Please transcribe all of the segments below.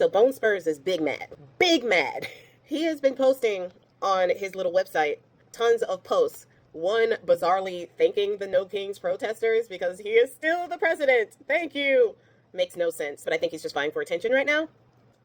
So Bone Spurs is big mad. Big mad. He has been posting on his little website tons of posts. One bizarrely thanking the No Kings protesters because he is still the president. Thank you. Makes no sense, but I think he's just vying for attention right now.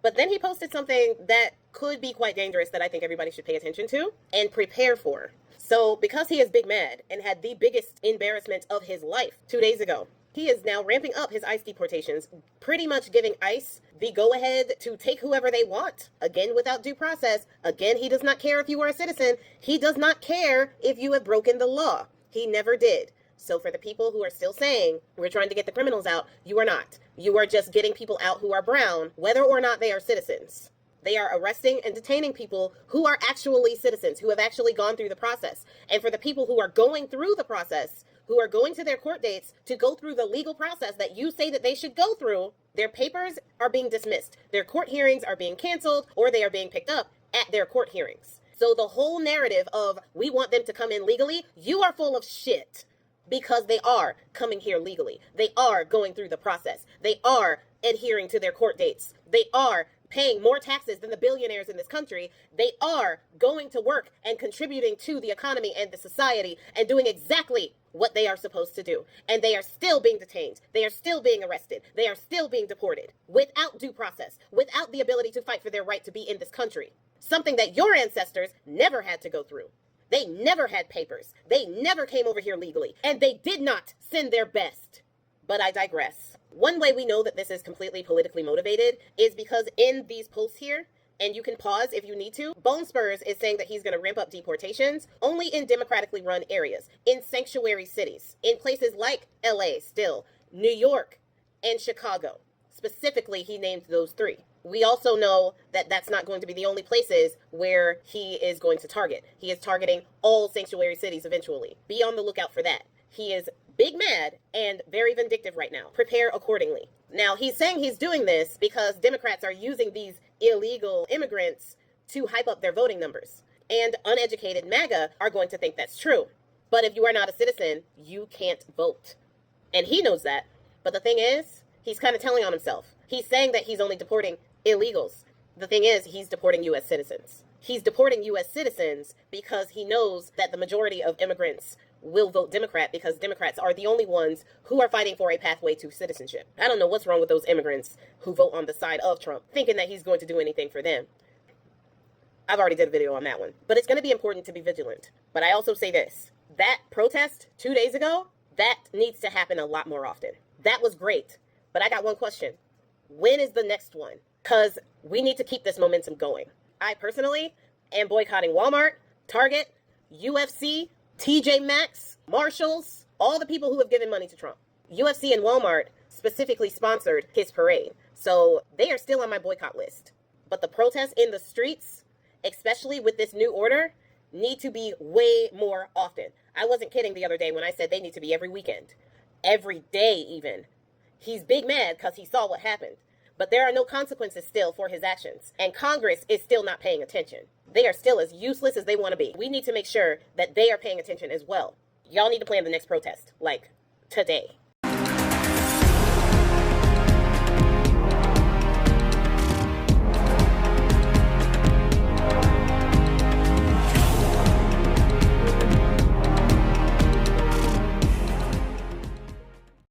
But then he posted something that could be quite dangerous that I think everybody should pay attention to and prepare for. So because he is big mad and had the biggest embarrassment of his life 2 days ago, he is now ramping up his ICE deportations, pretty much giving ICE the go-ahead to take whoever they want, again without due process. Again, he does not care if you are a citizen. He does not care if you have broken the law. He never did. So for the people who are still saying, we're trying to get the criminals out, you are not. You are just getting people out who are brown, whether or not they are citizens. They are arresting and detaining people who are actually citizens, who have actually gone through the process. And for the people who are going through the process, who are going to their court dates to go through the legal process that you say that they should go through, their papers are being dismissed. Their court hearings are being canceled, or they are being picked up at their court hearings. So the whole narrative of we want them to come in legally, you are full of shit. Because they are coming here legally. They are going through the process. They are adhering to their court dates. They are paying more taxes than the billionaires in this country. They are going to work and contributing to the economy and the society and doing exactly what they are supposed to do. And they are still being detained. They are still being arrested. They are still being deported without due process, without the ability to fight for their right to be in this country. Something that your ancestors never had to go through. They never had papers. They never came over here legally. And they did not send their best. But I digress. One way we know that this is completely politically motivated is because in these posts here, and you can pause if you need to, Bone Spurs is saying that he's going to ramp up deportations only in democratically run areas, in sanctuary cities, in places like LA still, New York, and Chicago. Specifically, he named those three. We also know that that's not going to be the only places where he is going to target. He is targeting all sanctuary cities eventually. Be on the lookout for that. He is big mad and very vindictive right now. Prepare accordingly. Now, he's saying he's doing this because Democrats are using these illegal immigrants to hype up their voting numbers. And uneducated MAGA are going to think that's true. But if you are not a citizen, you can't vote. And he knows that. But the thing is, he's kind of telling on himself. He's saying that he's only deporting illegals. The thing is, he's deporting U.S. citizens. He's deporting U.S. citizens because he knows that the majority of immigrants will vote Democrat because Democrats are the only ones who are fighting for a pathway to citizenship. I don't know what's wrong with those immigrants who vote on the side of Trump, thinking that he's going to do anything for them. I've already did a video on that one. But it's going to be important to be vigilant. But I also say this. That protest 2 days ago, that needs to happen a lot more often. That was great. But I got one question. When is the next one? Because we need to keep this momentum going. I personally am boycotting Walmart, Target, UFC, TJ Maxx, Marshalls, all the people who have given money to Trump. UFC and Walmart specifically sponsored his parade. So they are still on my boycott list. But the protests in the streets, especially with this new order, need to be way more often. I wasn't kidding the other day when I said they need to be every weekend. Every day even. He's big mad because he saw what happened. But there are no consequences still for his actions. And Congress is still not paying attention. They are still as useless as they want to be. We need to make sure that they are paying attention as well. Y'all need to plan the next protest, like today.